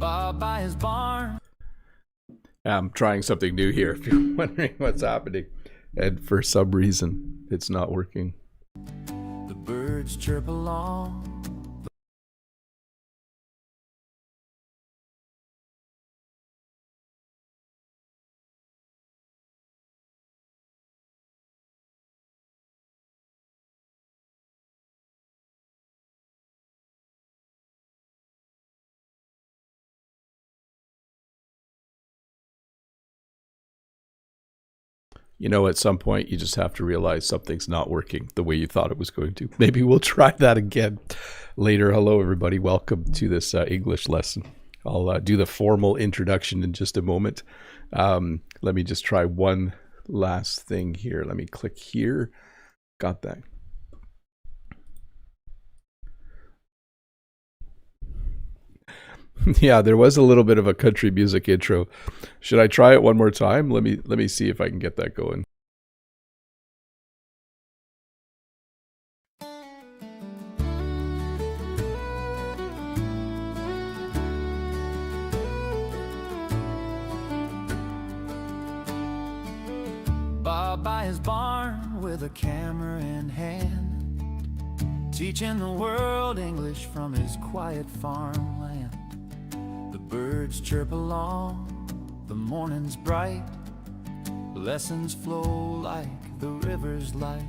Bob by his barn. I'm trying something new here if you're wondering what's happening. And for some reason, it's not working. The birds chirp along. You know, at some point, you just have to realize something's not working the way you thought it was going to. Maybe we'll try that again later. Hello, everybody. Welcome to this English lesson. I'll do the formal introduction in just a moment. Let me just try one last thing here. Let me click here. Got that. Yeah, there was a little bit of a country music intro. Should I try it one more time? Let me see if I can get that going. Bob by his barn with a camera in hand, teaching the world English from his quiet farmland. The birds chirp along, the morning's bright, lessons flow like the river's light.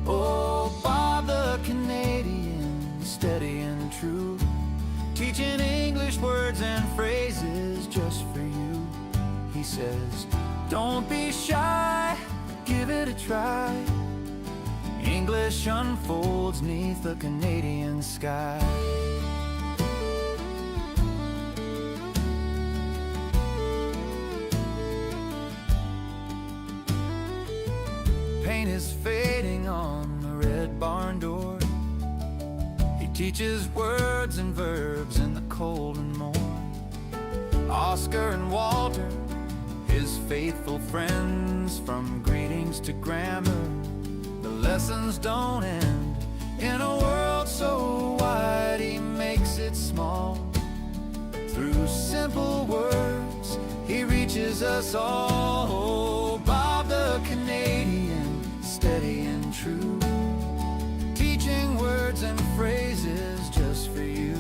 Oh, Bob the Canadian, steady and true, teaching English words and phrases just for you. He says, don't be shy, give it a try. English unfolds neath the Canadian sky. Paint is fading on the red barn door. He teaches words and verbs in the cold and morn. Oscar and Walter, his faithful friends, from greetings to grammar, the lessons don't end. In a world so wide, he makes it small. Through simple words, he reaches us all. Oh, Bob the Canadian, steady and true, teaching words and phrases just for you.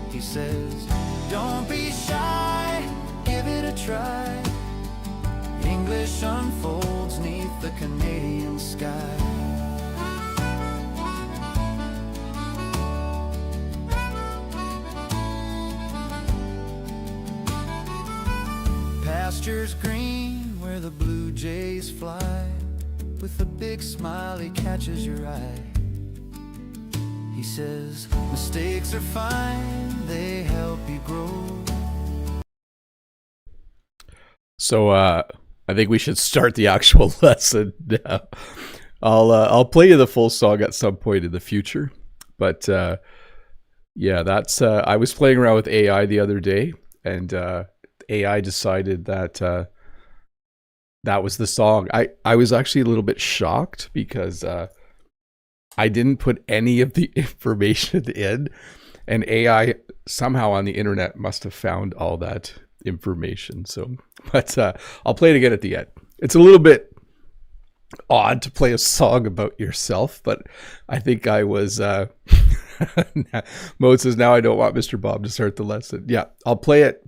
He says, don't be shy, give it a try. English unfolds neath the Canadian sky. Pastures green where the blue jays fly, with a big smile he catches your eye. He says, mistakes are fine, they help you grow. So I think we should start the actual lesson now. I'll play you the full song at some point in the future, but yeah, that's I was playing around with AI the other day, and AI decided that that was the song. I was actually a little bit shocked because I didn't put any of the information in, and AI somehow on the internet must have found all that information. So, but I'll play it again at the end. It's a little bit odd to play a song about yourself, but I think I was Mo says, now I don't want Mr. Bob to start the lesson. Yeah, I'll play it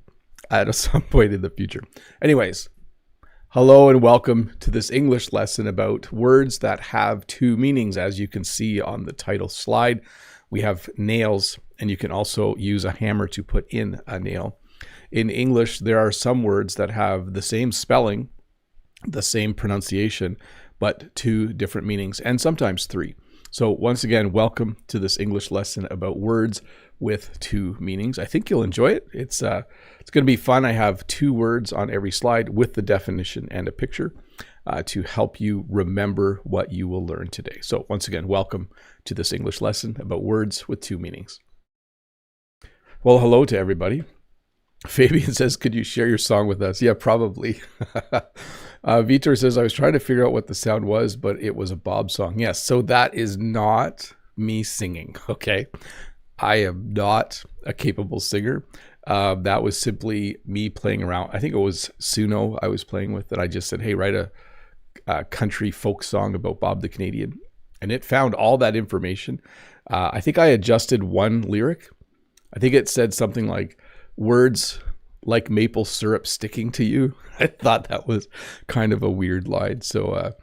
at some point in the future. Anyways, hello and welcome to this English lesson about words that have two meanings. As you can see on the title slide, we have nails, and you can also use a hammer to put in a nail. In English, there are some words that have the same spelling, the same pronunciation, but two different meanings, and sometimes three. So once again, welcome to this English lesson about words with two meanings. I think you'll enjoy it. It's going to be fun. I have two words on every slide with the definition and a picture to help you remember what you will learn today. So once again, welcome to this English lesson about words with two meanings. Well, hello to everybody. Fabian says, could you share your song with us? Yeah, probably. Vitor says, I was trying to figure out what the sound was, but it was a Bob song. Yes, so that is not me singing, okay? I am not a capable singer. That was simply me playing around. I think it was Suno I was playing with that I just said, hey, write a country folk song about Bob the Canadian. And it found all that information. I think I adjusted one lyric. I think it said something like words like maple syrup sticking to you. I thought that was kind of a weird line. So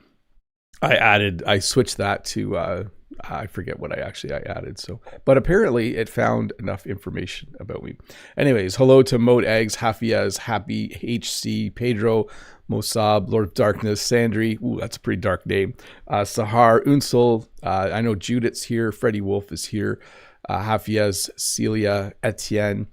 I switched that to, I forget what I added. So, but apparently it found enough information about me. Anyways, hello to Mode Eggs, Hafiaz, Happy, HC, Pedro, Mossab, Lord of Darkness, Sandri. Ooh, that's a pretty dark name. Sahar, Unsul. I know Judith's here. Freddie Wolf is here. Hafiaz, Celia, Etienne.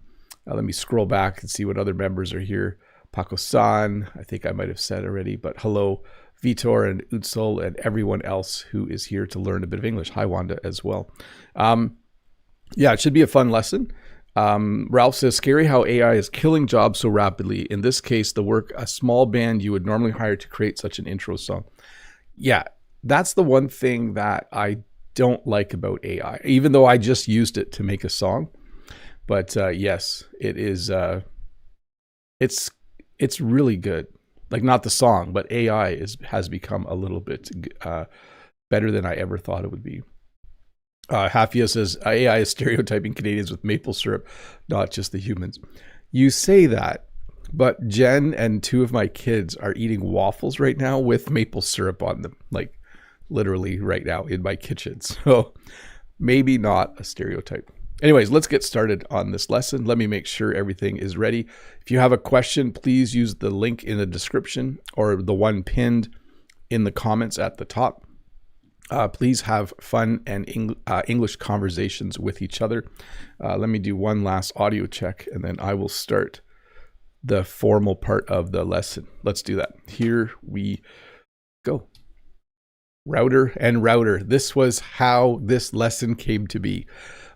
Let me scroll back and see what other members are here. Paco San, I think I might have said already, but hello. Vitor and Utsol and everyone else who is here to learn a bit of English. Hi, Wanda, as well. Yeah, it should be a fun lesson. Ralph says, scary how AI is killing jobs so rapidly. In this case, the work a small band you would normally hire to create such an intro song. Yeah, that's the one thing that I don't like about AI, even though I just used it to make a song. But yes, it is. It's really good. Like not the song, but AI has become a little bit better than I ever thought it would be. Hafia says, AI is stereotyping Canadians with maple syrup, not just the humans. You say that, but Jen and two of my kids are eating waffles right now with maple syrup on them, like literally right now in my kitchen. So maybe not a stereotype. Anyways, let's get started on this lesson. Let me make sure everything is ready. If you have a question, please use the link in the description or the one pinned in the comments at the top. Please have fun and English conversations with each other. Let me do one last audio check and then I will start the formal part of the lesson. Let's do that. Here we go. Router and router. This was how this lesson came to be.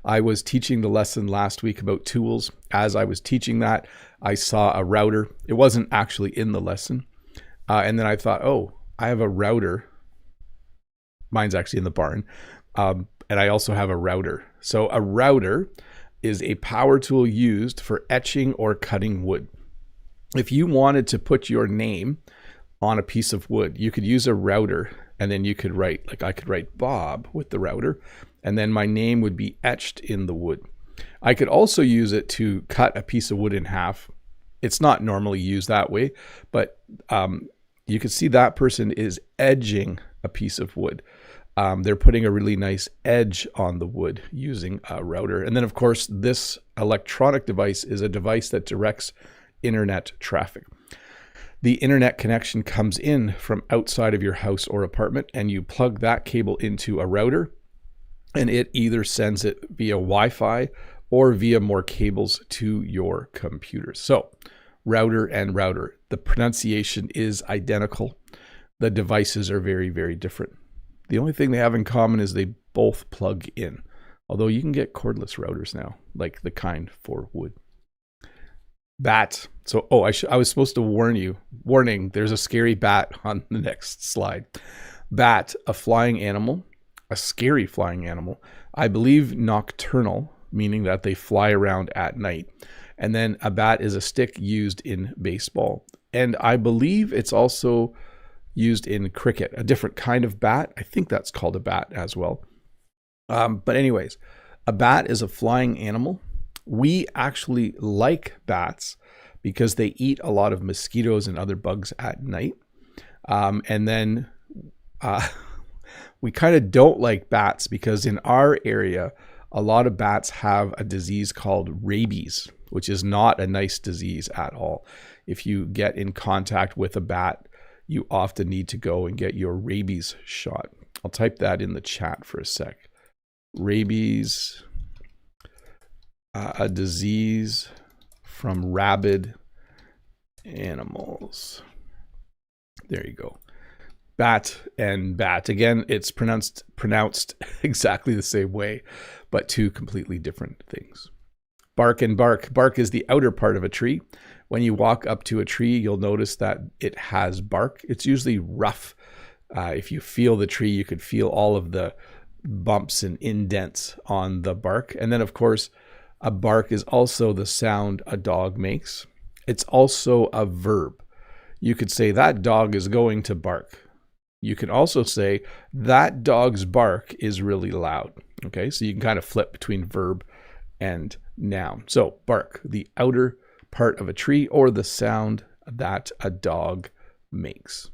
I was teaching the lesson last week about tools. As I was teaching that, I saw a router. It wasn't actually in the lesson. And then I thought, oh, I have a router. Mine's actually in the barn. And I also have a router. So a router is a power tool used for etching or cutting wood. If you wanted to put your name on a piece of wood, you could use a router and then you could write, like I could write Bob with the router, and then my name would be etched in the wood. I could also use it to cut a piece of wood in half. It's not normally used that way, but you can see that person is edging a piece of wood. They're putting a really nice edge on the wood using a router. And then of course, this electronic device is a device that directs internet traffic. The internet connection comes in from outside of your house or apartment, and you plug that cable into a router, and it either sends it via Wi-Fi or via more cables to your computer. So router and router, the pronunciation is identical. The devices are very, very different. The only thing they have in common is they both plug in, although you can get cordless routers now, like the kind for wood. Bat. So, I was supposed to warn you. Warning, there's a scary bat on the next slide. Bat, a flying animal, a scary flying animal. I believe nocturnal, meaning that they fly around at night. And then a bat is a stick used in baseball. And I believe it's also used in cricket, a different kind of bat. I think that's called a bat as well. But anyways, a bat is a flying animal. We actually like bats because they eat a lot of mosquitoes and other bugs at night. And then we kind of don't like bats because in our area, a lot of bats have a disease called rabies, which is not a nice disease at all. If you get in contact with a bat, you often need to go and get your rabies shot. I'll type that in the chat for a sec. Rabies, a disease from rabid animals. There you go. Bat and bat. Again, it's pronounced exactly the same way, but two completely different things. Bark and bark. Bark is the outer part of a tree. When you walk up to a tree, you'll notice that it has bark. It's usually rough. If you feel the tree, you could feel all of the bumps and indents on the bark. And then, of course, a bark is also the sound a dog makes. It's also a verb. You could say that dog is going to bark. You can also say that dog's bark is really loud. Okay, so you can kind of flip between verb and noun. So bark, the outer part of a tree or the sound that a dog makes.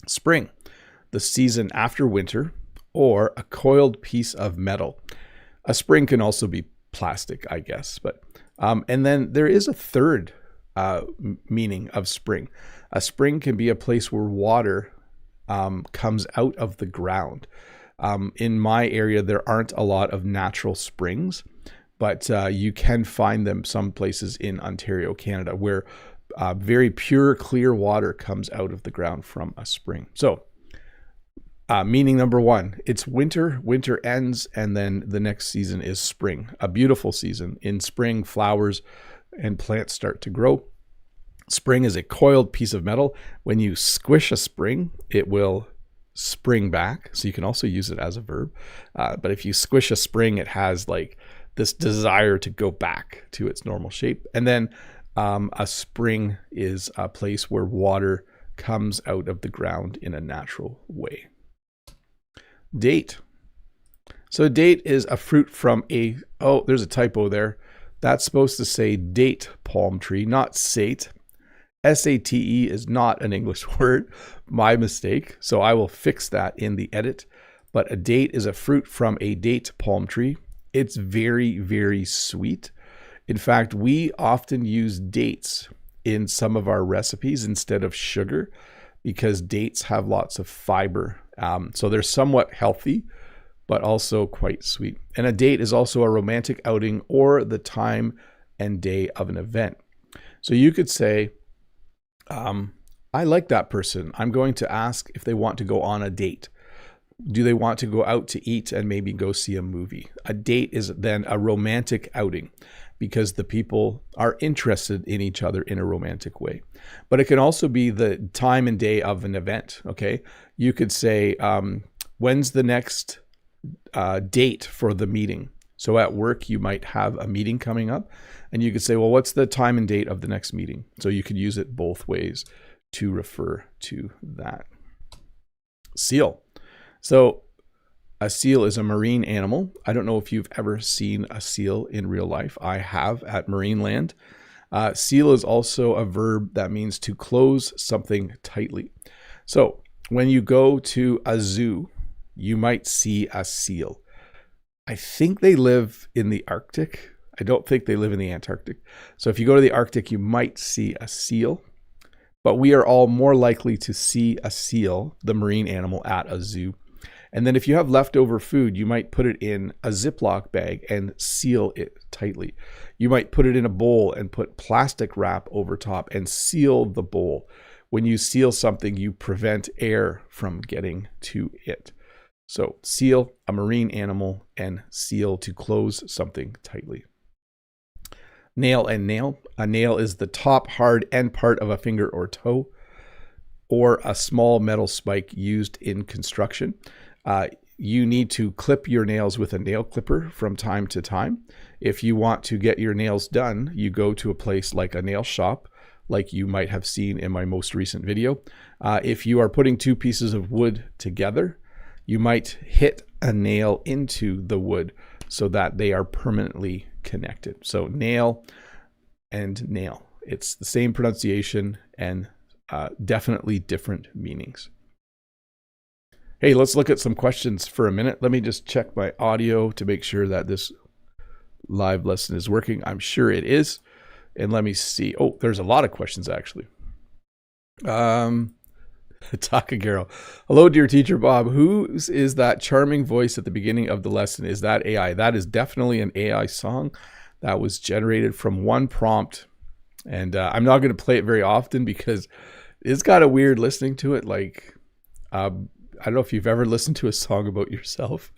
Spring, the season after winter, or a coiled piece of metal. A spring can also be plastic, I guess. But and then there is a third meaning of spring. A spring can be a place where water comes out of the ground. In my area, there aren't a lot of natural springs, but you can find them some places in Ontario, Canada, where very pure, clear water comes out of the ground from a spring. So meaning number one, it's winter, winter ends, and then the next season is spring, a beautiful season. In spring, flowers and plants start to grow. Spring is a coiled piece of metal. When you squish a spring, it will spring back. So you can also use it as a verb. But if you squish a spring, it has like this desire to go back to its normal shape. And then a spring is a place where water comes out of the ground in a natural way. Date. So date is a fruit from a, oh, there's a typo there. That's supposed to say date palm tree, not sate. S-A-T-E is not an English word. My mistake. So I will fix that in the edit. But a date is a fruit from a date palm tree. It's very, very sweet. In fact, we often use dates in some of our recipes instead of sugar because dates have lots of fiber. So they're somewhat healthy, but also quite sweet. And a date is also a romantic outing or the time and day of an event. So you could say, I like that person. I'm going to ask if they want to go on a date. Do they want to go out to eat and maybe go see a movie? A date is then a romantic outing because the people are interested in each other in a romantic way. But it can also be the time and day of an event, okay? You could say, when's the next date for the meeting? So at work, you might have a meeting coming up and you could say, well, what's the time and date of the next meeting? So you could use it both ways to refer to that. Seal. So a seal is a marine animal. I don't know if you've ever seen a seal in real life. I have at Marineland. Seal is also a verb that means to close something tightly. So when you go to a zoo, you might see a seal. I think they live in the Arctic. I don't think they live in the Antarctic. So if you go to the Arctic, you might see a seal. But we are all more likely to see a seal, the marine animal, at a zoo. And then if you have leftover food, you might put it in a Ziploc bag and seal it tightly. You might put it in a bowl and put plastic wrap over top and seal the bowl. When you seal something, you prevent air from getting to it. So seal, a marine animal, and seal, to close something tightly. Nail and nail. A nail is the top hard end part of a finger or toe, or a small metal spike used in construction. You need to clip your nails with a nail clipper from time to time. If you want to get your nails done, you go to a place like a nail shop, like you might have seen in my most recent video. If you are putting two pieces of wood together, you might hit a nail into the wood so that they are permanently connected. So nail and nail. It's the same pronunciation and definitely different meanings. Hey, let's look at some questions for a minute. Let me just check my audio to make sure that this live lesson is working. I'm sure it is. And let me see. Oh, there's a lot of questions actually. Takagero. Hello, dear teacher Bob. Whose is that charming voice at the beginning of the lesson? Is that AI? That is definitely an AI song that was generated from one prompt. And I'm not going to play it very often because it's kind of weird listening to it. Like, I don't know if you've ever listened to a song about yourself,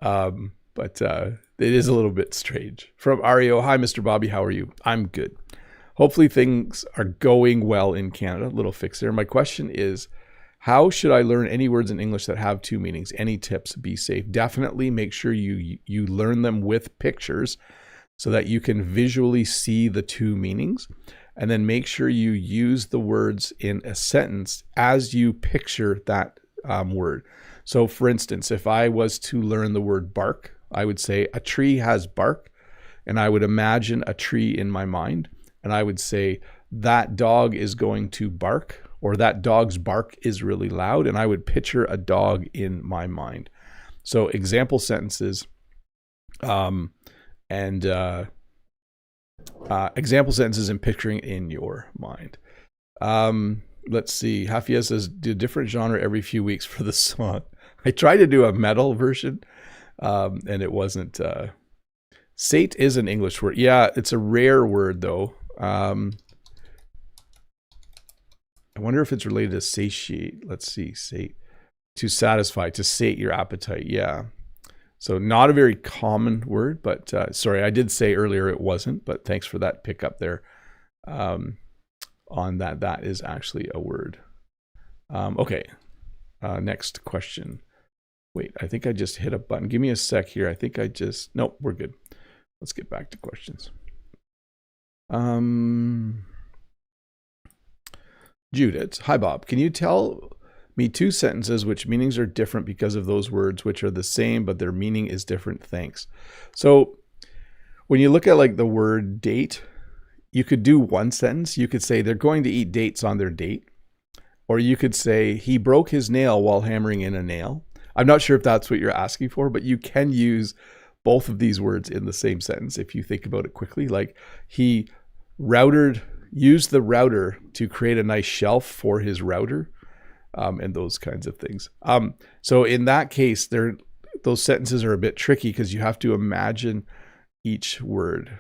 but it is a little bit strange. From Ario, hi, Mr. Bobby. How are you? I'm good. Hopefully things are going well in Canada. Little fix there. My question is, How should I learn any words in English that have two meanings? Any tips? Be safe. Definitely make sure you learn them with pictures so that you can visually see the two meanings. And then make sure you use the words in a sentence as you picture that word. So for instance, if I was to learn the word bark, I would say a tree has bark, and I would imagine a tree in my mind. And I would say that dog is going to bark, or that dog's bark is really loud. And I would picture a dog in my mind. So example sentences, example sentences and picturing in your mind. Let's see. Hafia says, do a different genre every few weeks for the song. I tried to do a metal version, and it wasn't. Sate is an English word. Yeah, it's a rare word, though. I wonder if it's related to satiate. Let's see. Sate. To satisfy, to sate your appetite. Yeah. So not a very common word, but sorry, I did say earlier it wasn't, but thanks for that pickup there on that. That is actually a word. Okay, next question. Wait, I think I just hit a button. Give me a sec here. I think nope, we're good. Let's get back to questions. Judith, hi Bob, can you tell me two sentences which meanings are different because of those words which are the same but their meaning is different? Thanks. So when you look at like the word date, you could do one sentence. You could say they're going to eat dates on their date, or you could say he broke his nail while hammering in a nail. I'm not sure if that's what you're asking for, but you can use both of these words in the same sentence if you think about it quickly. Like he used the router to create a nice shelf for his router. And those kinds of things. So in that case, those sentences are a bit tricky because you have to imagine each word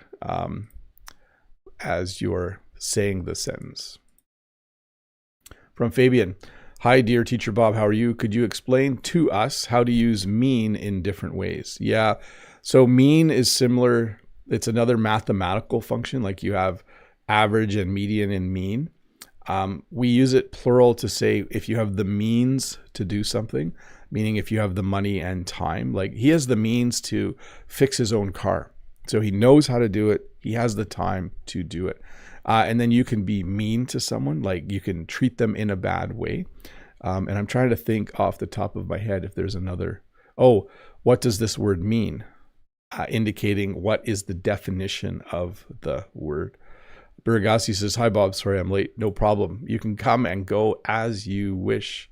as you're saying the sentence. From Fabian, hi dear teacher Bob, how are you? Could you explain to us how to use mean in different ways? Yeah, so mean is similar. It's another mathematical function, like you have average and median and mean. We use it plural to say if you have the means to do something, meaning if you have the money and time. Like he has the means to fix his own car. So he knows how to do it. He has the time to do it. And then you can be mean to someone, like you can treat them in a bad way. And I'm trying to think off the top of my head if there's another. Oh, what does this word mean? Indicating what is the definition of the word. Burgassi says, hi Bob, sorry I'm late. No problem. You can come and go as you wish.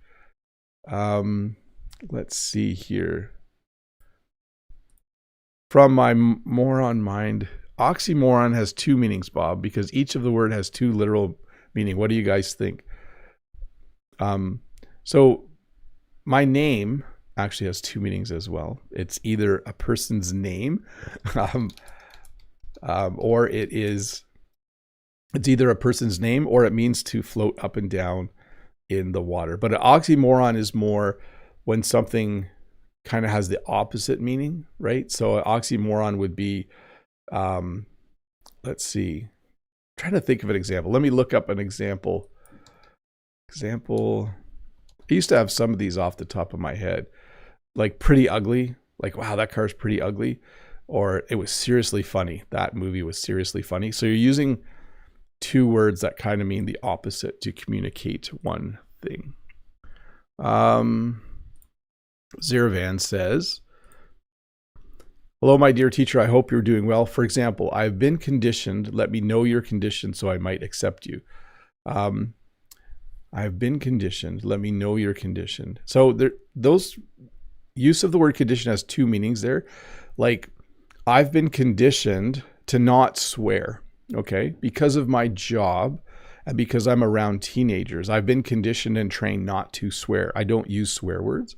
Let's see here. From my moron mind, oxymoron has two meanings, Bob, because each of the word has two literal meaning. What do you guys think? So my name actually has two meanings as well. It's either a person's name, or it's either a person's name or it means to float up and down in the water. But an oxymoron is more when something kind of has the opposite meaning, right? So an oxymoron would be, let's see, I'm trying to think of an example. Let me look up an example. I used to have some of these off the top of my head, like pretty ugly, like, wow, that car's pretty ugly. Or it was seriously funny. That movie was seriously funny. So you're using two words that kind of mean the opposite to communicate one thing. Ziravan says, hello, my dear teacher. I hope you're doing well. For example, I've been conditioned. Let me know your condition so I might accept you. I've been conditioned. Let me know your condition. So those use of the word condition has two meanings there. Like, I've been conditioned to not swear. Okay, because of my job and because I'm around teenagers, I've been conditioned and trained not to swear. I don't use swear words.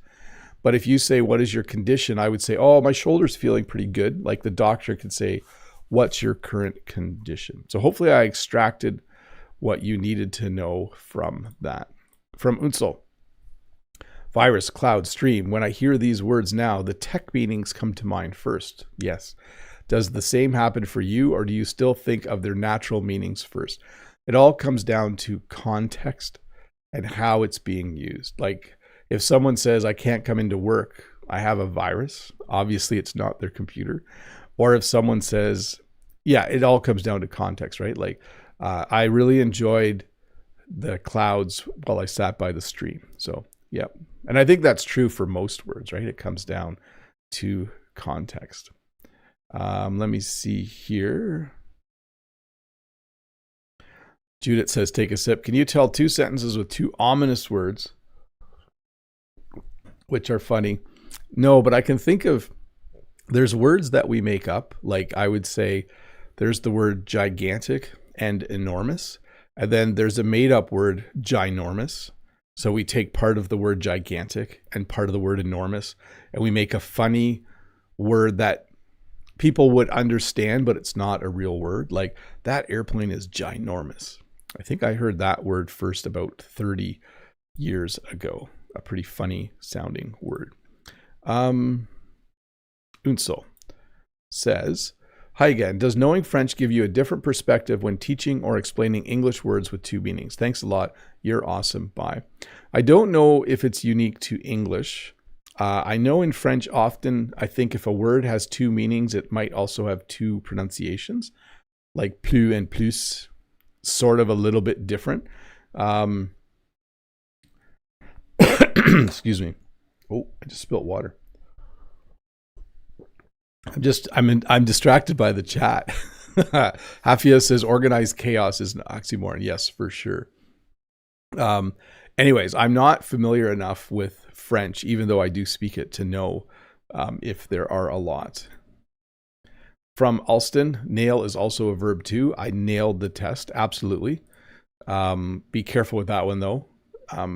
But if you say, what is your condition? I would say, oh, my shoulder's feeling pretty good. Like the doctor could say, what's your current condition? So hopefully I extracted what you needed to know from that. From Unsel. Virus, cloud, stream. When I hear these words now, the tech meanings come to mind first. Yes. Does the same happen for you, or do you still think of their natural meanings first? It all comes down to context. and how it's being used. Like if someone says, I can't come into work, I have a virus, obviously it's not their computer. Or if someone says, yeah, it all comes down to context, right? Like I really enjoyed the clouds while I sat by the stream. So, yeah. And I think that's true for most words, right? It comes down to context. Let me see here. Judith says, take a sip. Can you tell 2 sentences with 2 ominous words, which are funny? No, but I can think of, there's words that we make up. Like I would say there's the word gigantic and enormous. And then there's a made up word, ginormous. So we take part of the word gigantic and part of the word enormous, and we make a funny word that people would understand, but it's not a real word. Like that airplane is ginormous. I think I heard that word first about 30 years ago. A pretty funny sounding word. Unso says, hi again. Does knowing French give you a different perspective when teaching or explaining English words with 2 meanings? Thanks a lot. You're awesome. Bye. I don't know if it's unique to English. I know in French often, I think if a word has 2 meanings, it might also have 2 pronunciations, like plus and plus, sort of a little bit different. Excuse me. Oh, I just spilled water. I'm distracted by the chat. Hafia says organized chaos is an oxymoron. Yes, for sure. Anyways, I'm not familiar enough with French, even though I do speak it, to know if there are a lot. From Alston, nail is also a verb too. I nailed the test. Absolutely. Be careful with that one though.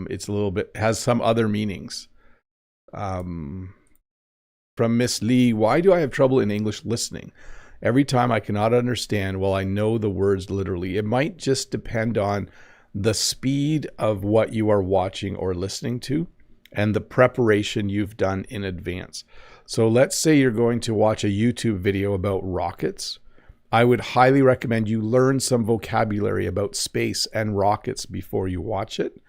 It's a little bit, has some other meanings. From Miss Lee, why do I have trouble in English listening? Every time I cannot understand while I know the words literally. It might just depend on the speed of what you are watching or listening to and the preparation you've done in advance. So let's say you're going to watch a YouTube video about rockets. I would highly recommend you learn some vocabulary about space and rockets before you watch it.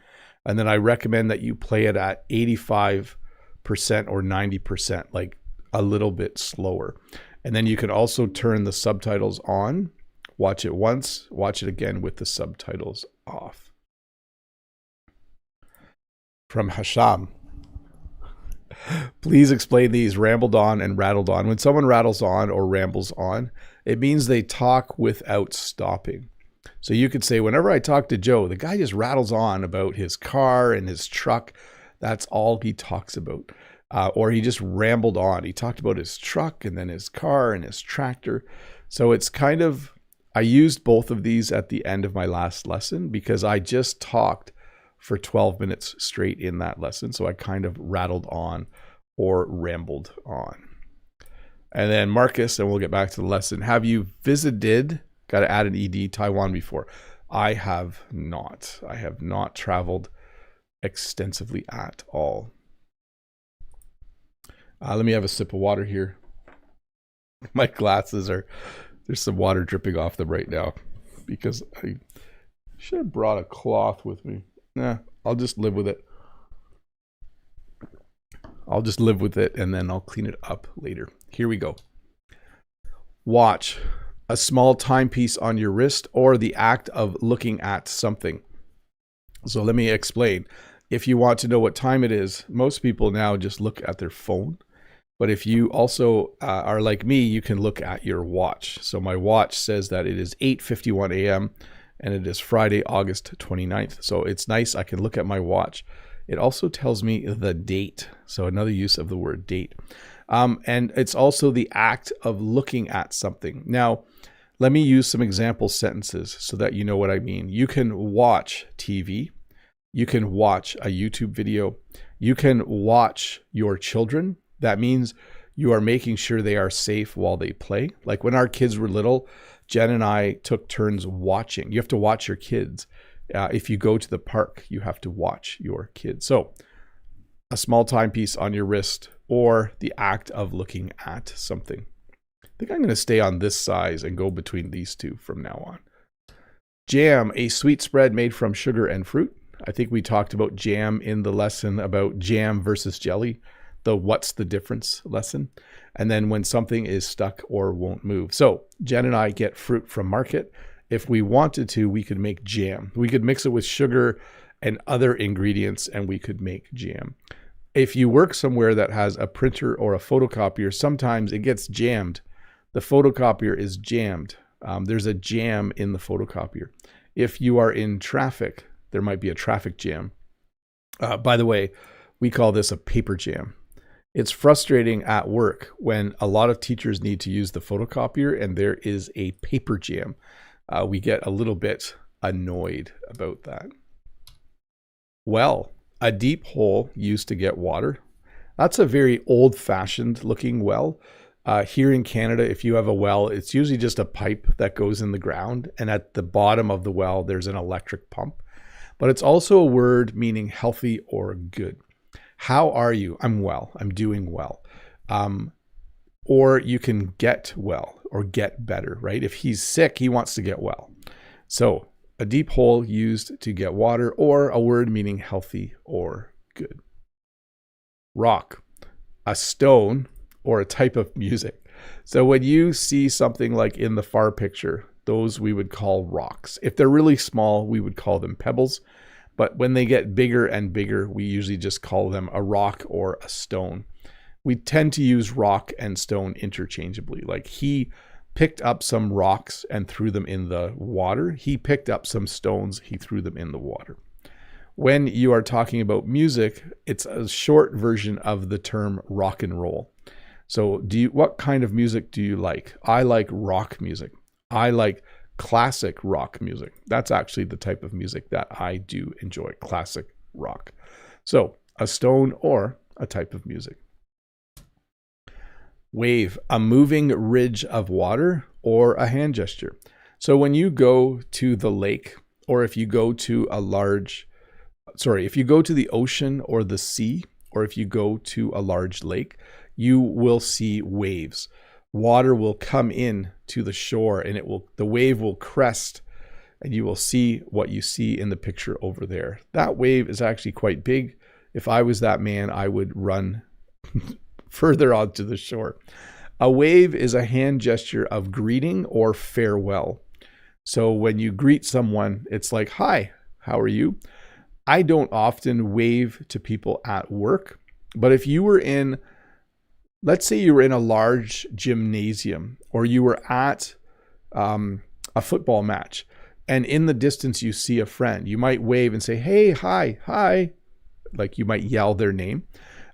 And then I recommend that you play it at 85% or 90%, like a little bit slower. And then you can also turn the subtitles on, watch it once, watch it again with the subtitles off. From Hasham, please explain these: rambled on and rattled on. When someone rattles on or rambles on, it means they talk without stopping. So you could say, whenever I talk to Joe, the guy just rattles on about his car and his truck. That's all he talks about. Or he just rambled on. He talked about his truck and then his car and his tractor. So it's kind of, I used both of these at the end of my last lesson because I just talked for 12 minutes straight in that lesson. So I kind of rattled on or rambled on. And then Marcus, and we'll get back to the lesson. Have you visited, got to add an ED, Taiwan before? I have not. I have not traveled extensively at all. Let me have a sip of water here. My glasses are, there's some water dripping off them right now because I should have brought a cloth with me. Nah, I'll just live with it. I'll just live with it and then I'll clean it up later. Here we go. Watch, a small timepiece on your wrist or the act of looking at something. So let me explain. If you want to know what time it is, most people now just look at their phone. But if you also are like me, you can look at your watch. So my watch says that it is 8:51 a.m. and it is Friday, August 29th. So it's nice. I can look at my watch. It also tells me the date. So another use of the word date. And it's also the act of looking at something. Now, let me use some example sentences so that you know what I mean. You can watch TV. You can watch a YouTube video. You can watch your children. That means you are making sure they are safe while they play. Like when our kids were little, Jen and I took turns watching. You have to watch your kids. If you go to the park, you have to watch your kids. So a small timepiece on your wrist or the act of looking at something. I think I'm going to stay on this size and go between these two from now on. Jam, a sweet spread made from sugar and fruit. I think we talked about jam in the lesson about jam versus jelly, the what's the difference lesson. And then when something is stuck or won't move. So Jen and I get fruit from market. If we wanted to, we could make jam. We could mix it with sugar and other ingredients and we could make jam. If you work somewhere that has a printer or a photocopier, sometimes it gets jammed. The photocopier is jammed. There's a jam in the photocopier. If you are in traffic, there might be a traffic jam. By the way, we call this a paper jam. It's frustrating at work when a lot of teachers need to use the photocopier and there is a paper jam. We get a little bit annoyed about that. Well, a deep hole used to get water. That's a very old-fashioned looking well. Here in Canada, if you have a well, it's usually just a pipe that goes in the ground. And at the bottom of the well, there's an electric pump. But it's also a word meaning healthy or good. How are you? I'm well. I'm doing well. Or you can get well or get better, right? If he's sick, he wants to get well. So a deep hole used to get water, or a word meaning healthy or good. Rock, a stone, or a type of music. So when you see something like in the far picture, those we would call rocks. If they're really small, we would call them pebbles. But when they get bigger and bigger, we usually just call them a rock or a stone. We tend to use rock and stone interchangeably. Like he picked up some rocks and threw them in the water. He picked up some stones, he threw them in the water. When you are talking about music, it's a short version of the term rock and roll. So what kind of music do you like? I like rock music. I like classic rock music. That's actually the type of music that I do enjoy, classic rock. So a stone or a type of music. Wave, a moving ridge of water or a hand gesture. So when you go to the lake, or if you go to if you go to the ocean or the sea, or if you go to a large lake, you will see waves. Water will come in to the shore and the wave will crest and you will see what you see in the picture over there. That wave is actually quite big. If I was that man, I would run further onto the shore. A wave is a hand gesture of greeting or farewell. So when you greet someone, it's like, hi, how are you? I don't often wave to people at work, but if you were let's say you were in a large gymnasium or you were at a football match and in the distance you see a friend, you might wave and say, hey, hi, like you might yell their name.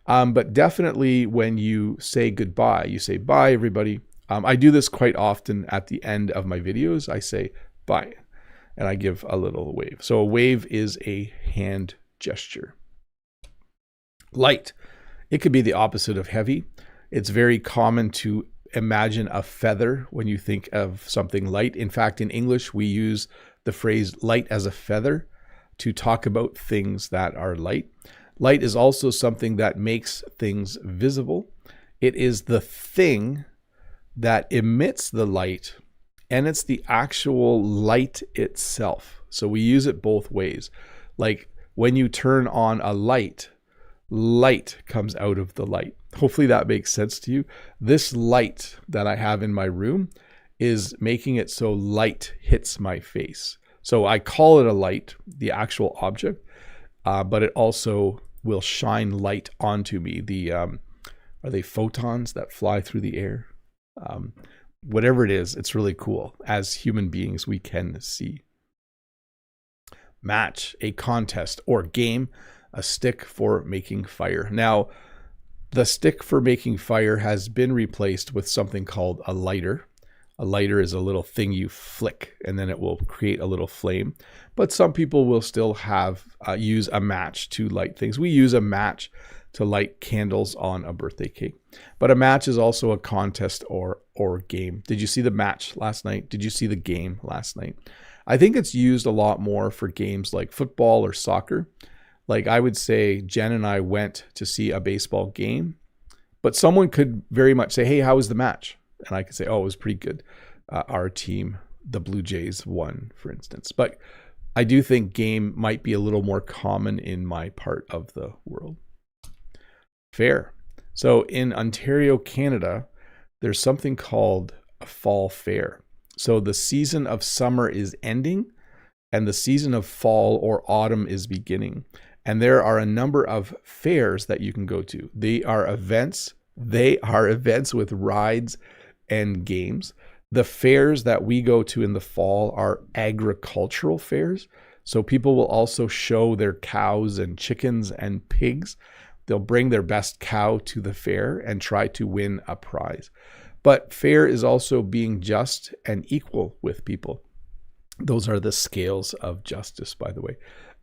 But definitely when you say goodbye, you say, bye, everybody. I do this quite often at the end of my videos. I say, bye, and I give a little wave. So a wave is a hand gesture. Light. It could be the opposite of heavy. It's very common to imagine a feather when you think of something light. In fact, in English, we use the phrase light as a feather to talk about things that are light. Light is also something that makes things visible. It is the thing that emits the light, and it's the actual light itself. So we use it both ways. Like when you turn on a light, light comes out of the light. Hopefully that makes sense to you. This light that I have in my room is making it so light hits my face. So I call it a light, the actual object, but it also will shine light onto me. Are they photons that fly through the air? Whatever it is, it's really cool. As human beings, we can see. Match, a contest or game, a stick for making fire. Now, the stick for making fire has been replaced with something called a lighter. A lighter is a little thing you flick and then it will create a little flame. But some people will still use a match to light things. We use a match to light candles on a birthday cake. But a match is also a contest or game. Did you see the match last night? Did you see the game last night? I think it's used a lot more for games like football or soccer. Like I would say Jen and I went to see a baseball game, but someone could very much say, hey, how was the match? And I could say, oh, it was pretty good. Our team, the Blue Jays, won, for instance. But I do think game might be a little more common in my part of the world. Fair. So in Ontario, Canada, there's something called a fall fair. So the season of summer is ending and the season of fall or autumn is beginning. And there are a number of fairs that you can go to. They are events with rides and games. The fairs that we go to in the fall are agricultural fairs. So people will also show their cows and chickens and pigs. They'll bring their best cow to the fair and try to win a prize. But fair is also being just and equal with people. Those are the scales of justice, by the way.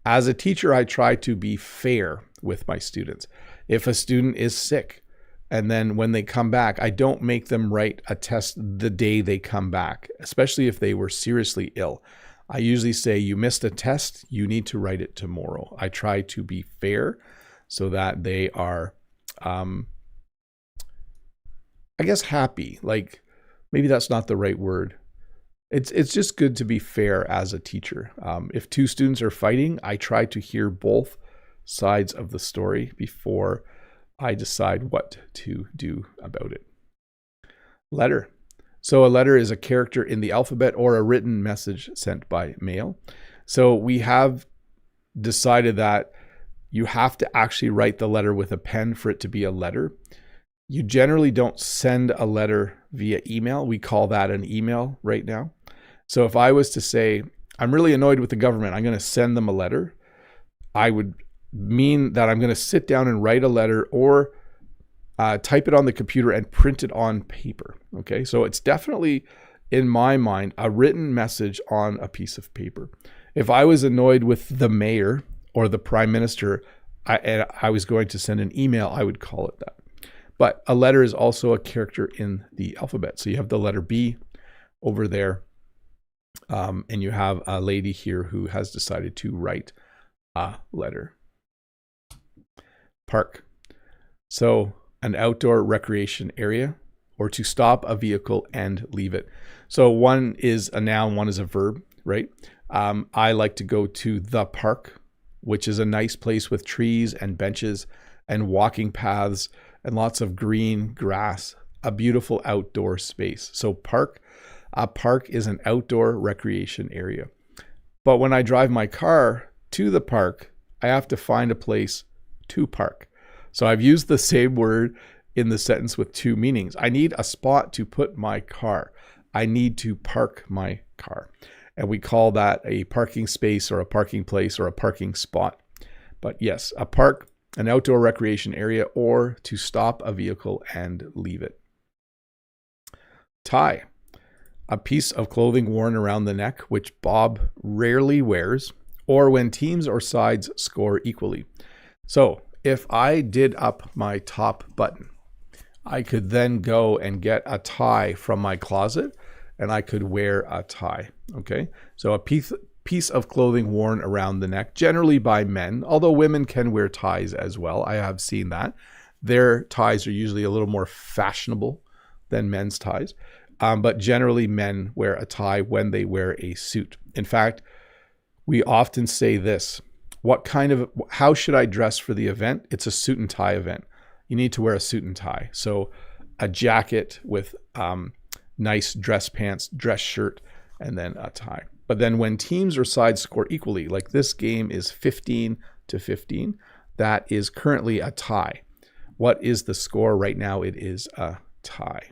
As a teacher, I try to be fair with my students. If a student is sick, and then when they come back, I don't make them write a test the day they come back, especially if they were seriously ill. I usually say, you missed a test, you need to write it tomorrow. I try to be fair so that they are, I guess, happy. Like, maybe that's not the right word. It's just good to be fair as a teacher. If two students are fighting, I try to hear both sides of the story before I decide what to do about it. Letter. So a letter is a character in the alphabet or a written message sent by mail. So we have decided that you have to actually write the letter with a pen for it to be a letter. You generally don't send a letter via email. We call that an email right now. So if I was to say, I'm really annoyed with the government, I'm going to send them a letter, I would mean that I'm going to sit down and write a letter or type it on the computer and print it on paper. Okay, so it's definitely, in my mind, a written message on a piece of paper. If I was annoyed with the mayor or the prime minister, and I was going to send an email, I would call it that. But a letter is also a character in the alphabet. So you have the letter B over there, and you have a lady here who has decided to write a letter. Park. So an outdoor recreation area, or to stop a vehicle and leave it. So one is a noun, one is a verb, right? I like to go to the park, which is a nice place with trees and benches and walking paths and lots of green grass, a beautiful outdoor space. So park, a park is an outdoor recreation area. But when I drive my car to the park, I have to find a place to park. So I've used the same word in the sentence with two meanings. I need a spot to put my car. I need to park my car. And we call that a parking space or a parking place or a parking spot. But yes, a park, an outdoor recreation area, or to stop a vehicle and leave it. Tie, a piece of clothing worn around the neck, which Bob rarely wears, or when teams or sides score equally. So if I did up my top button, I could then go and get a tie from my closet and I could wear a tie. Okay, so a piece of clothing worn around the neck, generally by men, although women can wear ties as well. I have seen that. Their ties are usually a little more fashionable than men's ties. But generally men wear a tie when they wear a suit. In fact, we often say this, how should I dress for the event? It's a suit and tie event. You need to wear a suit and tie. So a jacket with nice dress pants, dress shirt, and then a tie. But then when teams or sides score equally, like this game is 15-15, that is currently a tie. What is the score right now? It is a tie.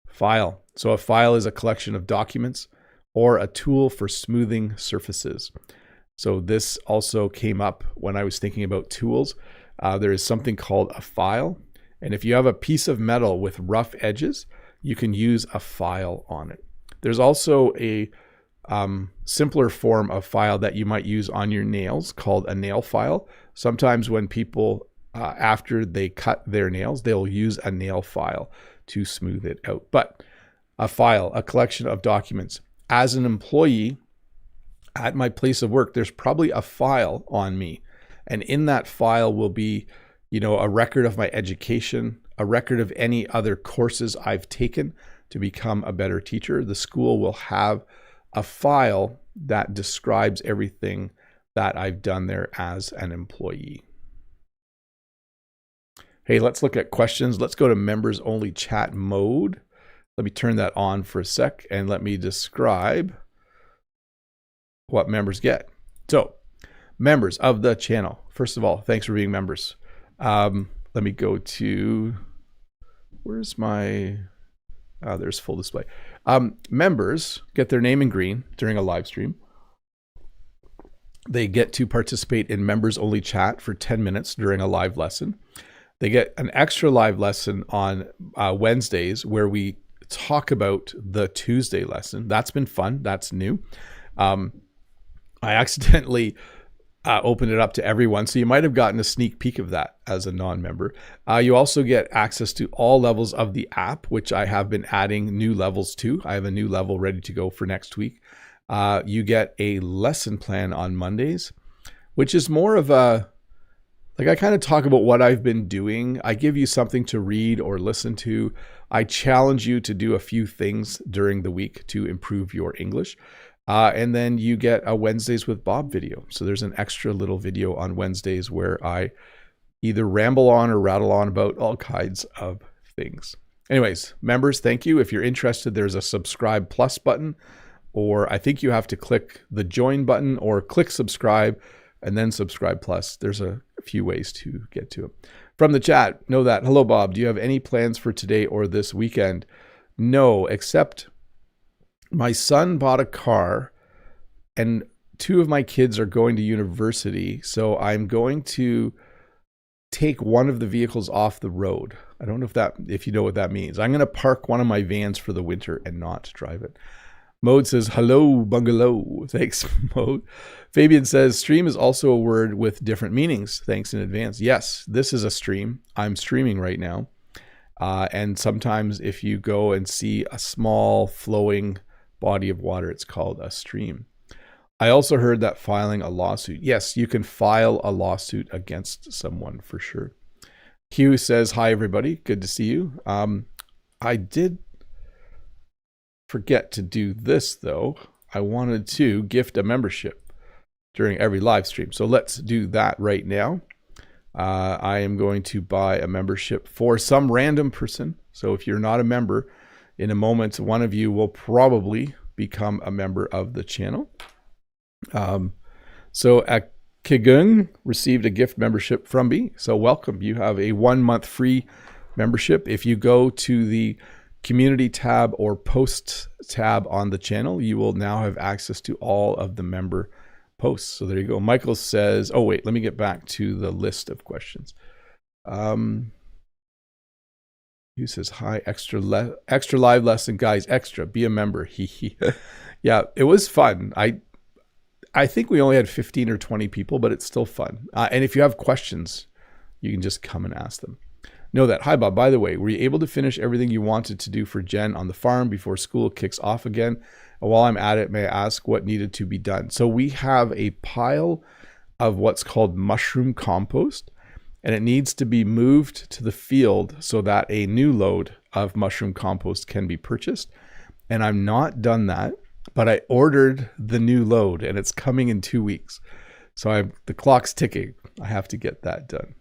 File. So a file is a collection of documents or a tool for smoothing surfaces. So this also came up when I was thinking about tools. There is something called a file. And if you have a piece of metal with rough edges, you can use a file on it. There's also a simpler form of file that you might use on your nails called a nail file. Sometimes when people, after they cut their nails, they'll use a nail file to smooth it out. But a file, a collection of documents. As an employee at my place of work, there's probably a file on me. And in that file will be, a record of my education, a record of any other courses I've taken to become a better teacher. The school will have a file that describes everything that I've done there as an employee. Hey, let's look at questions. Let's go to members only chat mode. Let me turn that on for a sec and let me describe what members get. So, members of the channel. First of all, thanks for being members. Let me go to, where's my, there's full display. Members get their name in green during a live stream. They get to participate in members only chat for 10 minutes during a live lesson. They get an extra live lesson on Wednesdays where we talk about the Tuesday lesson. That's been fun. That's new. I accidentally opened it up to everyone, so you might have gotten a sneak peek of that as a non-member. You also get access to all levels of the app, which I have been adding new levels to. I have a new level ready to go for next week. You get a lesson plan on Mondays, which is more of a, like I kind of talk about what I've been doing. I give you something to read or listen to. I challenge you to do a few things during the week to improve your English. And then you get a Wednesdays with Bob video. So there's an extra little video on Wednesdays where I either ramble on or rattle on about all kinds of things. Anyways, members, thank you. If you're interested, there's a subscribe plus button, or I think you have to click the join button or click subscribe and then subscribe plus. There's a few ways to get to it. From the chat, know that. Hello, Bob. Do you have any plans for today or this weekend? No, except my son bought a car and 2 of my kids are going to university. So I'm going to take one of the vehicles off the road. I don't know if you know what that means. I'm going to park one of my vans for the winter and not drive it. Mode says, hello, bungalow. Thanks, Mode. Fabian says, stream is also a word with different meanings. Thanks in advance. Yes, this is a stream. I'm streaming right now. And sometimes if you go and see a small flowing body of water, it's called a stream. I also heard that filing a lawsuit. Yes, you can file a lawsuit against someone for sure. Hugh says, hi, everybody. Good to see you. I did forget to do this though. I wanted to gift a membership during every live stream. So let's do that right now. I am going to buy a membership for some random person. So if you're not a member, in a moment, one of you will probably become a member of the channel. So Kigung received a gift membership from me. So welcome. You have a 1-month free membership. If you go to the community tab or posts tab on the channel, you will now have access to all of the member posts. So there you go. Michael says, oh wait, let me get back to the list of questions. He says, hi, extra live lesson, guys, extra, be a member. Yeah, it was fun. I think we only had 15 or 20 people, but it's still fun. And if you have questions, you can just come and ask them. Know that. Hi, Bob. By the way, were you able to finish everything you wanted to do for Jen on the farm before school kicks off again? And while I'm at it, may I ask what needed to be done? So we have a pile of what's called mushroom compost, and it needs to be moved to the field so that a new load of mushroom compost can be purchased. And I'm not done that, but I ordered the new load and it's coming in 2 weeks. So the clock's ticking. I have to get that done.